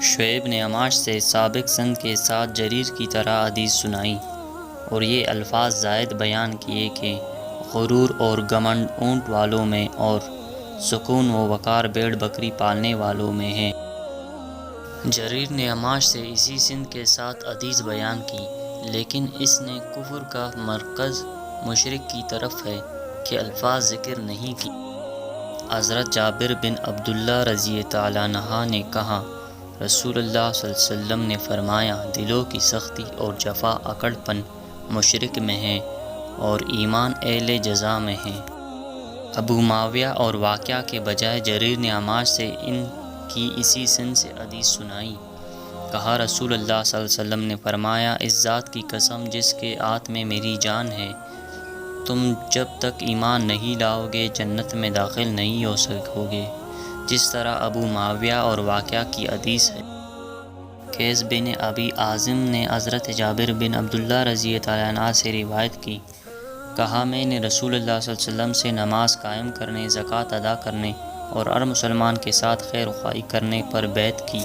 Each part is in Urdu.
شعیب نے عماش سے سابق سند کے ساتھ جریر کی طرح حدیث سنائی اور یہ الفاظ زائد بیان کیے کہ غرور اور گھمنڈ اونٹ والوں میں اور سکون و وقار بھیڑ بکری پالنے والوں میں ہے۔ جریر نے عماش سے اسی سند کے ساتھ حدیث بیان کی، لیکن اس نے کفر کا مرکز مشرک کی طرف ہے کہ الفاظ ذکر نہیں کی۔ حضرت جابر بن عبداللہ رضی تعالیٰ عنہ نے کہا، رسول اللہ صلی اللہ علیہ وسلم نے فرمایا، دلوں کی سختی اور جفا اکڑ پن مشرک میں ہے اور ایمان اہل جزا میں ہے۔ ابو معاویہ اور واقعہ کے بجائے جریر نے عماش سے ان کی اسی سند سے حدیث سنائی۔ کہا، رسول اللہ صلی اللہ علیہ وسلم نے فرمایا، اس ذات کی قسم جس کے ہاتھ میں میری جان ہے، تم جب تک ایمان نہیں لاؤ گے جنت میں داخل نہیں ہو سکو گے۔ جس طرح ابو معاویہ اور واقعہ کی حدیث ہے۔ قیس بن ابی عازم نے حضرت جابر بن عبداللہ رضی تعالیٰ عنہ سے روایت کی، کہا، میں نے رسول اللہ صلی اللہ علیہ وسلم سے نماز قائم کرنے، زکوٰۃ ادا کرنے اور ہر مسلمان کے ساتھ خیر خواہی کرنے پر بیعت کی۔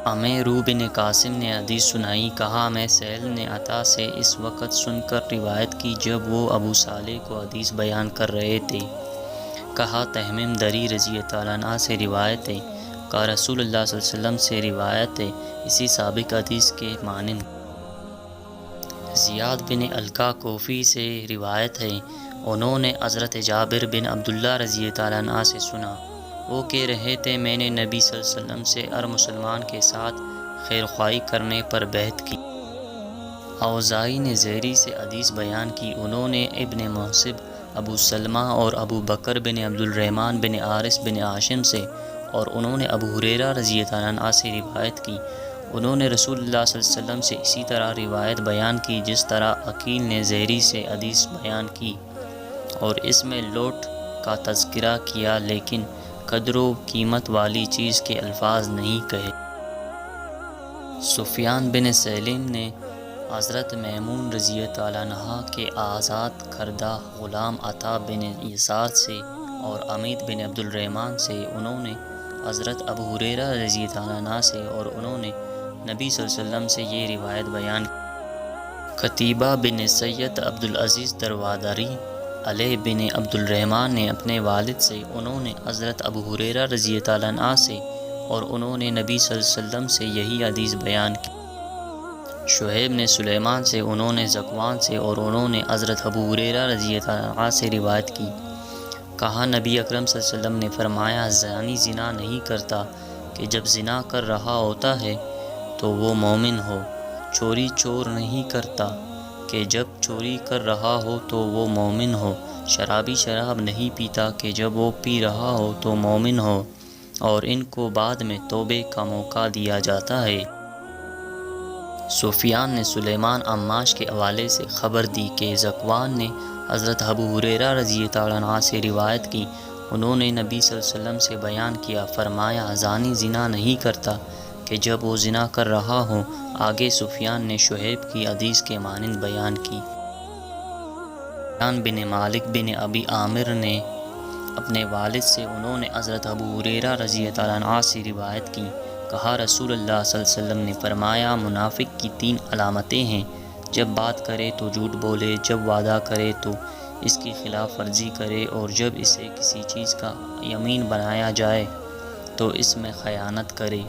ہمیں روح بن قاسم نے حدیث سنائی، کہا، میں سہل نے عطا سے اس وقت سن کر روایت کی جب وہ ابو صالح کو حدیث بیان کر رہے تھے۔ کہا، تمیم دری رضی تعالیٰ عنہ سے روایت ہے، کہا، رسول اللہ صلی اللہ علیہ وسلم سے روایت ہے، اسی سابق حدیث کے مانند۔ زیاد بن علقہ کوفی سے روایت ہے، انہوں نے حضرت جابر بن عبداللہ رضی تعالیٰ عنہ سے سنا، وہ کہہ رہے تھے، میں نے نبی صلی اللہ علیہ وسلم سے ہر مسلمان کے ساتھ خیر خواہی کرنے پر بیعت کی۔ اوزاعی نے زہری سے حدیث بیان کی، انہوں نے ابن محصب، ابو سلمہ اور ابو بکر بن عبد الرحمن بن حارث بن عاصم سے، اور انہوں نے ابو ہریرہ رضی اللہ عنہ سے روایت کی، انہوں نے رسول اللہ صلی اللہ علیہ وسلم سے اسی طرح روایت بیان کی جس طرح عقیل نے زہری سے حدیث بیان کی، اور اس میں لوٹ کا تذکرہ کیا لیکن قدر و قیمت والی چیز کے الفاظ نہیں کہے۔ سفیان بن سلیم نے حضرت میمون رضی تعالیٰ عنہ کے آزاد کردہ غلام عطا بن یسار سے اور حمید بن عبد الرحمن سے، انہوں نے حضرت ابو ہریرہ رضی تعالیٰ عنہ سے، اور انہوں نے نبی صلی اللہ علیہ وسلم سے یہ روایت بیان کی۔ قتیبہ بن سید عبدالعزیز دروادری، علیہ بن عبد الرحمن نے اپنے والد سے، انہوں نے حضرت ابو ہریرہ رضی تعالیٰ عنہ سے، اور انہوں نے نبی صلی اللہ علیہ وسلم سے یہی حدیث بیان کی۔ شعیب نے سلیمان سے، انہوں نے ذکوان سے، اور انہوں نے حضرت ابو ہریرہ رضی اللہ عنہ سے روایت کی۔ کہا، نبی اکرم صلی اللہ علیہ وسلم نے فرمایا، زانی زنا نہیں کرتا کہ جب زنا کر رہا ہوتا ہے تو وہ مومن ہو، چوری چور نہیں کرتا کہ جب چوری کر رہا ہو تو وہ مومن ہو، شرابی شراب نہیں پیتا کہ جب وہ پی رہا ہو تو مومن ہو، اور ان کو بعد میں توبے کا موقع دیا جاتا ہے۔ سفیان نے سلیمان عماش کے حوالے سے خبر دی کہ ذکوان نے حضرت ابو ہریرہ رضی تعالیٰ عنہ سے روایت کی، انہوں نے نبی صلی اللہ علیہ وسلم سے بیان کیا، فرمایا، زانی زنا نہیں کرتا کہ جب وہ زنا کر رہا ہو۔ آگے سفیان نے شعیب کی حدیث کے مانند بیان کی۔ سفیان بن مالک بن ابی عامر نے اپنے والد سے، انہوں نے حضرت ابو ہریرہ رضی تعالیٰ عنہ سے روایت کی، کہا، رسول اللہ صلی اللہ علیہ وسلم نے فرمایا، منافق کی 3 علامتیں ہیں، جب بات کرے تو جھوٹ بولے، جب وعدہ کرے تو اس کی خلاف ورزی کرے، اور جب اسے کسی چیز کا یمین بنایا جائے تو اس میں خیانت کرے۔